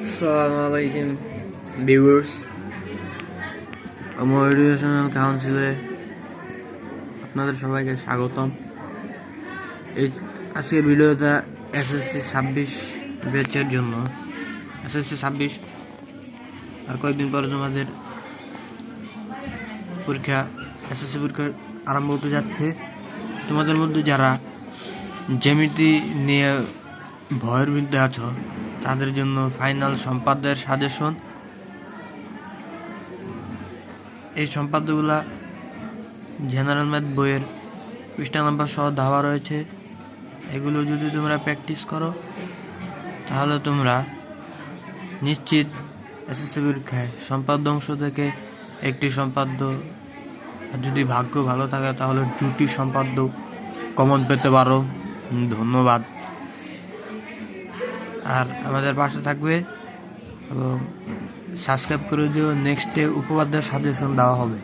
আসসালামালাইকুম viewers, আমার educational কাউন্সিলে আপনাদের সবাইকে স্বাগতম। এই আজকের ভিডিওটা এসএসসি 26 ব্যাচের জন্য। এসএসসি 26 আর কয়েকদিন পরে তোমাদের পরীক্ষা, এসএসসি পরীক্ষা আরম্ভ হতে যাচ্ছে। তোমাদের মধ্যে যারা জ্যামিতি নিয়ে ভয়ের বিরুদ্ধে আছো তাদের জন্য ফাইনাল সম্পাদ্যের সাজেশন। এই সম্পাদ্যগুলা জেনারেল ম্যাথ বইয়ের পৃষ্ঠা নাম্বার সহ দেওয়া রয়েছে। এগুলো যদি তোমরা প্র্যাকটিস করো তাহলে তোমরা নিশ্চিত এসএসসি পরীক্ষায় সম্পাদ্য অংশ থেকে একটি সম্পাদ্য, যদি ভাগ্য ভালো থাকে তাহলে 2টি সম্পাদ্য কমন পেতে পারো। ধন্যবাদ। আর আমাদের পাশে থাকবে এবং সাবস্ক্রাইব করে দিও। নেক্সটে উপপাদ্যের সাজেশন দেওয়া হবে।